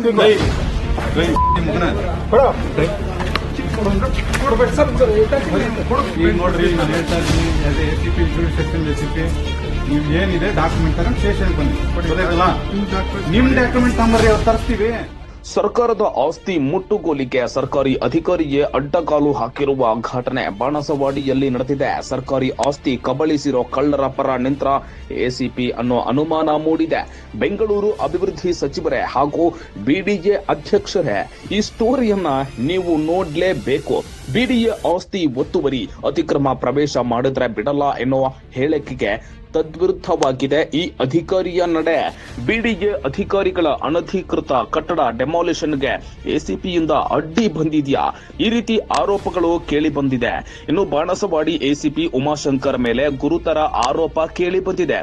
ನೋಡ್ರಿ ನಾನು ಹೇಳ್ತಾ ಇದ್ದೀನಿ ಅದೇ ACP ಸೆಕ್ಷನ್ ACP ನೀವು ಏನಿದೆ ಡಾಕ್ಯುಮೆಂಟ್ ತಗೊಂಡು ಸ್ಟೇಷನ್ ಬನ್ನಿ ಗೊತ್ತಾಯ್ತಲ್ಲ ನಿಮ್ ಡಾಕ್ಯುಮೆಂಟ್ ತಗೊಂಡ್ರಿ ಅವ್ರು ತರಿಸ್ತೀವಿ. ಸರ್ಕಾರದ ಆಸ್ತಿ ಮುಟ್ಟುಗೋಲಿಗೆ ಸರ್ಕಾರಿ ಅಧಿಕಾರಿಗೆ ಅಡ್ಡಗಾಲು ಹಾಕಿರುವ ಘಟನೆ ಬಾಣಸವಾಡಿಯಲ್ಲಿ ನಡೆದಿದೆ. ಸರ್ಕಾರಿ ಆಸ್ತಿ ಕಬಳಿಸಿರೋ ಕಳ್ಳರ ಪರ ನಿಂತ ಎಸಿಪಿ ಅನ್ನೋ ಅನುಮಾನ ಮೂಡಿದೆ. ಬೆಂಗಳೂರು ಅಭಿವೃದ್ಧಿ ಸಚಿವರೇ ಹಾಗೂ ಬಿಡಿಎ ಅಧ್ಯಕ್ಷರೇ ಈ ಸ್ಟೋರಿಯನ್ನ ನೀವು ನೋಡ್ಲೇಬೇಕು. ಬಿಡಿಎ ಆಸ್ತಿ ಒತ್ತುವರಿ ಅತಿಕ್ರಮ ಪ್ರವೇಶ ಮಾಡಿದ್ರೆ ಬಿಡಲ್ಲ ಎನ್ನುವ ಹೇಳಿಕೆಗೆ ತದ್ವಿರುದ್ಧವಾಗಿದೆ ಈ ಅಧಿಕಾರಿಯ ನಡೆ. ಬಿಡಿಎ ಅಧಿಕಾರಿಗಳ ಅನಧಿಕೃತ ಕಟ್ಟಡ ಡೆಮಾಲಿಷನ್ಗೆ ಎಸಿಪಿಯಿಂದ ಅಡ್ಡಿ ಬಂದಿದ್ಯಾ? ಈ ರೀತಿ ಆರೋಪಗಳು ಕೇಳಿ ಬಂದಿದೆ. ಇನ್ನು ಬಾಣಸವಾಡಿ ಎಸಿಪಿ ಉಮಾಶಂಕರ್ ಮೇಲೆ ಗುರುತರ ಆರೋಪ ಕೇಳಿ ಬಂದಿದೆ.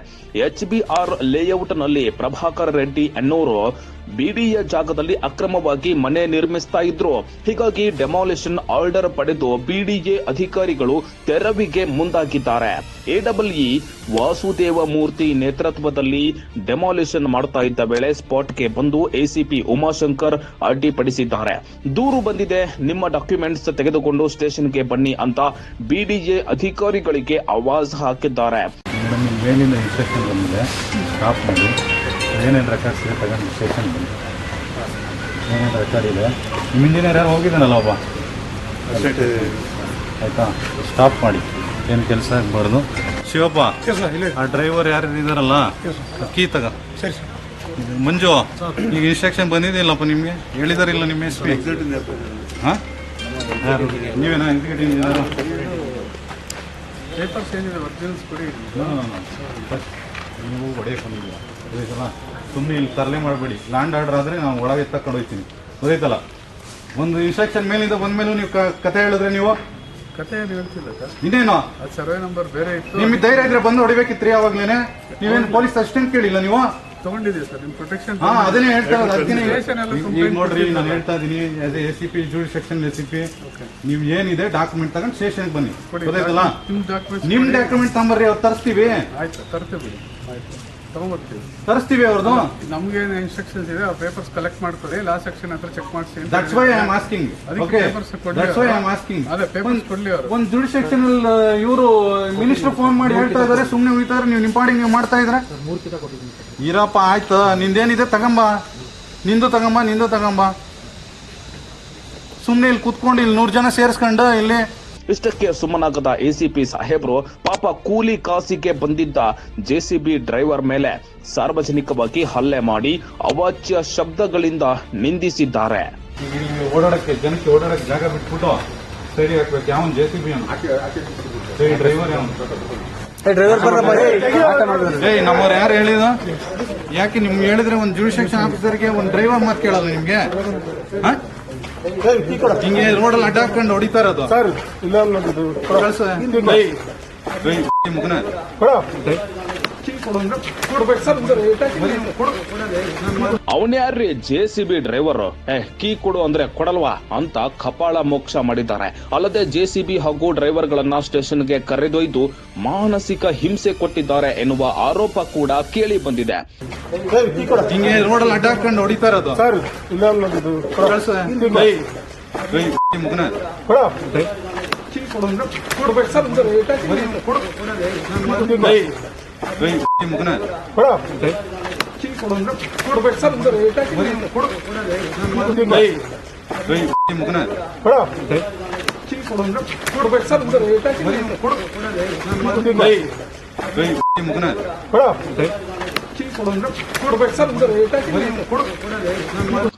HBR ಲೇಔಟ್ನಲ್ಲಿ ಪ್ರಭಾಕರ್ ರೆಡ್ಡಿ ಅನ್ನೋರು ಬಿಡಿಎ ಜಾಗದಲ್ಲಿ ಅಕ್ರಮವಾಗಿ ಮನೆ ನಿರ್ಮಿಸ್ತಾ ಇದ್ರು. ಹೀಗಾಗಿ ಡೆಮಾಲಿಷನ್ ಆರ್ಡರ್ ಪಡೆದು ಬಿಡಿಎ ಅಧಿಕಾರಿಗಳು ತೆರವಿಗೆ ಮುಂದಾಗಿದ್ದಾರೆ. AEE ವಾಸುದೇವ ಮೂರ್ತಿ ನೇತೃತ್ವದಲ್ಲಿ ಡೆಮಾಲಿಷನ್ ಮಾಡ್ತಾ ಇದ್ದ ವೇಳೆ ಸ್ಪಾಟ್ಗೆ ಬಂದು ಎಸಿಪಿ ಉಮಾಶಂಕರ್ ಅಡ್ಡಿಪಡಿಸಿದ್ದಾರೆ. ದೂರು ಬಂದಿದೆ, ನಿಮ್ಮ ಡಾಕ್ಯುಮೆಂಟ್ಸ್ ತೆಗೆದುಕೊಂಡು ಸ್ಟೇಷನ್ಗೆ ಬನ್ನಿ ಅಂತ ಬಿಡಿಎ ಅಧಿಕಾರಿಗಳಿಗೆ ಆವಾಜ್ ಹಾಕಿದ್ದಾರೆ. ಮೇಲಿಂದ ಇನ್ಸ್ಟ್ರಕ್ಷನ್ ಬಂದಿದೆ, ಸ್ಟಾಪ್ ಮಾಡಿ ಏನೇನು ರೆಕಾರ್ಡ್ಸ್ ಇದೆ ತಗೊಂಡು ಸ್ಟೇಷನ್ ಬಂದು ಏನೇನು ರೆಕಾರ್ಡ್ ಇದೆ. ನಿಮ್ಮ ಇಂಜಿನಿಯರ್ ಯಾರು ಹೋಗಿದ್ದಾನಲ್ಲ ಒಬ್ಬ, ಆಯಿತಾ? ಸ್ಟಾಪ್ ಮಾಡಿ, ಏನು ಕೆಲಸ ಆಗಬಾರ್ದು. ಶಿವಪ್ಪ, ಆ ಡ್ರೈವರ್ ಯಾರು ಇದ್ದಾರಲ್ಲ ಕೀ ತಗ. ಮಂಜು, ಈಗ ಇನ್ಸ್ಟ್ರಕ್ಷನ್ ಬಂದಿದೆಯಲ್ಲಪ್ಪ ನಿಮಗೆ, ಹೇಳಿದಾರಿಲ್ಲ ನಿಮ್ಮ SP? ಹಾಂ, ಯಾರು ನೀವೇನಾ ಎಕ್ಸಿಕ್ಯೂಟಿವ್ ಇಂಜಿನಿಯರು? ಪೇಪರ್ಸ್ ಏನಿದೆ ಒರಿಜಿನಲ್ಸ್ ಕೊಡಿ. ನೀವು ಹೊಡೆಯಕ್ಕೆ ಬಂದಿದ್ದೀರಾ ಗೊತ್ತಾಯ್ತಲ್ಲ? ಸುಮ್ಮನೆ ಇಲ್ಲಿ ತರಲೆ ಮಾಡಬೇಡಿ. ಲ್ಯಾಂಡ್ ಆರ್ಡರ್ ಆದರೆ ನಾನು ಒಳಗೆ ತಕೊಂಡು ಹೋಗ್ತೀನಿ ಗೊತ್ತಾಯ್ತಲ್ಲ? ಒಂದು ಇನ್ಸ್ಟ್ರಕ್ಷನ್ ಮೇಲಿಂದ ಬಂದ್ಮೇಲೂ ನೀವು ಕತೆ ಹೇಳಿದ್ರೆ ನೀವು ಕತೆ ಏನು ಹೇಳ್ತಿಲ್ಲ ಸರ್. ಇನ್ನೇನು ಅದು ಸರ್ವೆ ನಂಬರ್ ಬೇರೆ ಇತ್ತು. ನಿಮಗೆ ಧೈರ್ಯ ಇದ್ರೆ ಬಂದು ಹೊಡಿಬೇಕಿತ್ತು ಯಾವಾಗ್ಲೇನೆ. ನೀವೇನು ಪೊಲೀಸ್ ಅಷ್ಟೇನು ಕೇಳಿಲ್ಲ ನೀವು? ತಗೊಂಡಿದ್ದೀವಿ ಸರ್ ನಿಮ್ಮ ಪ್ರೊಟೆಕ್ಷನ್. ಅದನ್ನೇ ಹೇಳ್ತಾ ಇರೋದು. ಅದಕ್ಕೆ ಈಗ ನೋಡ್ರಿ, ನಾನು ಹೇಳ್ತಾ ಇದ್ದೀನಿ as A ACP section ACP ನೀವು ಏನಿದೆ ಡಾಕ್ಯುಮೆಂಟ್ ತಗೊಂಡು ಸ್ಟೇಷನ್ಗೆ ಬನ್ನಿ ಗೊತ್ತಾಯ್ತಲ್ಲ? ನಿಮ್ ಡಾಕ್ಯುಮೆಂಟ್ ತಗೊಂಬರ್ರಿ, ಅವ್ರು ತರಿಸ್ತೀವಿ. ಆಯ್ತು, ತರ್ತೀವಿ. ಆಯ್ತು, ತಗೊಂಡ್ಬರ್ತೀವಿ, ತರಿಸ್ತೀವಿ. ಅವ್ರದ್ದು ನಮ್ಗೆ ಇನ್ಸ್ಟ್ರಕ್ಷನ್ಸ್ ಇದೆ, ಆ ಪೇಪರ್ಸ್ ಕಲೆಕ್ಟ್ ಮಾಡ್ಕೊಳ್ಳಿ, ಲಾ ಸೆಕ್ಷನ್ ಹತ್ರ ಚೆಕ್ ಮಾಡಿಸಿ. That's why I am asking. Okay, that's why I am asking. ಅದೇ ಪೇಪರ್ಸ್ ಕೊಡ್ಲಿ ಅವರು. ಒಂದು ಜುಡಿಷಿಯಲ್ ಇವರು ಮಿನಿಸ್ಟರ್ ಫೋನ್ ಮಾಡಿ ಹೇಳ್ತಾ ಇದಾರೆ, ಸುಮ್ಮನೆ ಉಳಿತಾರೆ, ನೀವು ನಿಮ್ಮ ಪಾಡಿಗೆ ನೀವು ಮಾಡ್ತಾ ಇದ್ರೆ. ಇರಪ್ಪ, ಆಯ್ತು, ನಿಂದೇನಿದೆ ತಗೊಂಬ, ನಿಂದು ತಗೊಂಬ. ಸುಮ್ಮನೆ ಇಲ್ಲಿ ಕುತ್ಕೊಂಡು ಇಲ್ಲಿ 100 ಜನ ಸೇರಿಸ್ಕೊಂಡು ಇಲ್ಲಿ. ಇಷ್ಟಕ್ಕೆ ಸುಮ್ಮನಾಗದ ಎಸಿಪಿ ಸಾಹೇಬ್ರು ಪಾಪ ಕೂಲಿ ಕಾಸಿಗೆ ಬಂದಿದ್ದ JCB ಡ್ರೈವರ್ ಮೇಲೆ ಸಾರ್ವಜನಿಕವಾಗಿ ಹಲ್ಲೆ ಮಾಡಿ ಅವಾಚ್ಯ ಶಬ್ದಗಳಿಂದ ನಿಂದಿಸಿದ್ದಾರೆ. ಓಡಾಡಕ್ಕೆ ಜನಕ್ಕೆ ಓಡಾಡಕ್ಕೆ ಜಾಗ ಬಿಟ್ಬಿಟ್ಟು ಸೈಡ್ ಹಾಕ್ಬೇಕು. ಯಾವ JCB ಸೈಡ್ ಡ್ರೈವರ್ ನಮ್ಮವ್ರು ಯಾರು ಹೇಳಿದ? ಯಾಕೆ ನಿಮ್ಗೆ ಹೇಳಿದ್ರೆ ಒಂದು ಜುಡಿಷಿಯಲ್ ಆಫೀಸರ್ಗೆ ಒಂದು ಡ್ರೈವರ್ ಮಾತು ಕೇಳಲ್ಲ ನಿಮ್ಗೆ? ಹಿಂಗೆ ರೋಡಲ್ಲಿ ಅಡ್ಡ ಹಾಕೊಂಡು ಹೊಡಿತಾ ಇರೋದು ಸರ್. ಇಲ್ಲ ಅವನ್ಯಾರ್ರಿ JCB ಡ್ರೈವರ್? ಕೀ ಕೊಡು ಅಂದ್ರೆ ಕೊಡಲ್ವಾ ಅಂತ ಕಪಾಳ ಮೋಕ್ಷ ಮಾಡಿದ್ದಾರೆ. ಅಲ್ಲದೆ JCB ಹಾಗೂ ಡ್ರೈವರ್ಗಳನ್ನ ಸ್ಟೇಷನ್ಗೆ ಕರೆದೊಯ್ದು ಮಾನಸಿಕ ಹಿಂಸೆ ಕೊಟ್ಟಿದ್ದಾರೆ ಎನ್ನುವ ಆರೋಪ ಕೂಡ ಕೇಳಿ ಬಂದಿದೆ. ಹಿಂಗೆ ರೋಡಲ್ಲಿ ಅಡ್ಡ ಹಾಕೊಂಡು ಹೊಡಿತಾ ಇರೋದು ಸರ್. ಇಲ್ಲ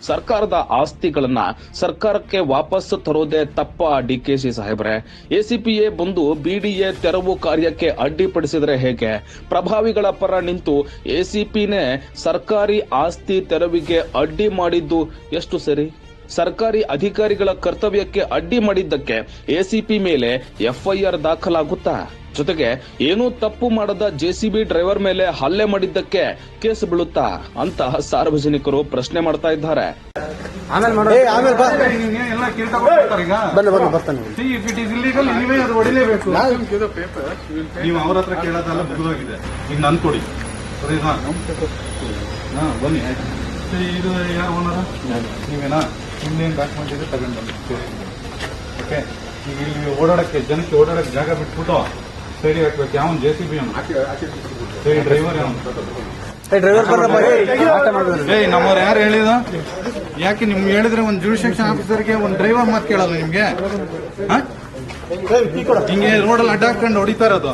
ಸರ್ಕಾರದ ಆಸ್ತಿಗಳನ್ನ ಸರ್ಕಾರಕ್ಕೆ ವಾಪಸ್ ತರೋದೇ ತಪ್ಪ DKC ಸಾಹೇಬ್ರೆ? ACPA ಬಂದು BDA ತೆರವು ಕಾರ್ಯಕ್ಕೆ ಅಡ್ಡಿಪಡಿಸಿದ್ರೆ ಹೇಗೆ? ಪ್ರಭಾವಿಗಳ ಪರ ನಿಂತು ACPನೇ ಸರ್ಕಾರಿ ಆಸ್ತಿ ತೆರವಿಗೆ ಅಡ್ಡಿ ಮಾಡಿದ್ದು ಎಷ್ಟು ಸರಿ? ಸರ್ಕಾರಿ ಅಧಿಕಾರಿಗಳ ಕರ್ತವ್ಯಕ್ಕೆ ಅಡ್ಡಿ ಮಾಡಿದ್ದಕ್ಕೆ ACP ಮೇಲೆ FIR ದಾಖಲಾಗುತ್ತಾ? ಜೊತೆಗೆ ಏನೂ ತಪ್ಪು ಮಾಡದ JCB ಡ್ರೈವರ್ ಮೇಲೆ ಹಲ್ಲೆ ಮಾಡಿದ್ದಕ್ಕೆ ಕೇಸ್ ಬೀಳುತ್ತಾ ಅಂತ ಸಾರ್ವಜನಿಕರು ಪ್ರಶ್ನೆ ಮಾಡ್ತಾ ಇದ್ದಾರೆ. ನೀವು ಅವ್ರ ಹತ್ರ ಕೇಳೋದೆಲ್ಲ ಬುದ್ಧವಾಗಿದೆ. ಈಗ ನನ್ ಕೊಡಿ, ಬನ್ನಿ. ಇದು ಯಾರು ಓನರ ನೀವೇನಾ ನಿಮ್ದೇನು ಡಾಕ್ಯುಮೆಂಟ್ ಇದೆ ತಗೊಂಡು ಬನ್ನಿ ಓಕೆ ಈಗ ಇಲ್ಲಿ ಓಡಾಡಕ್ಕೆ ಜನಕ್ಕೆ ಓಡಾಡಕ್ಕೆ ಜಾಗ ಬಿಟ್ಬಿಟ್ಟು ಸೈಡ್ ಹಾಕ್ಬೇಕು ಯಾವನ್ JCB ಸರಿ ಡ್ರೈವರ್ ಏಯ್ ನಮ್ಮವ್ರು ಯಾರು ಹೇಳಿದ ಯಾಕೆ ನಿಮ್ಗೆ ಹೇಳಿದ್ರೆ ಒಂದು ಜುಡಿಷಿಯಲ್ ಆಫೀಸರ್ಗೆ ಒಂದು ಡ್ರೈವರ್ ಮಾತು ಕೇಳಲ್ಲ ನಿಮ್ಗೆ ಹಿಂಗೆ ರೋಡಲ್ಲಿ ಅಡ್ಡ ಹಾಕೊಂಡು ಹೊಡಿತಾ ಇರೋದು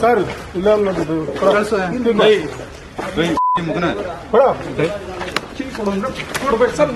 ಕಳ್ಸು. ಏಯ್, ಮಗನ ಕೊಡ್ಬೇಕು ಸರ್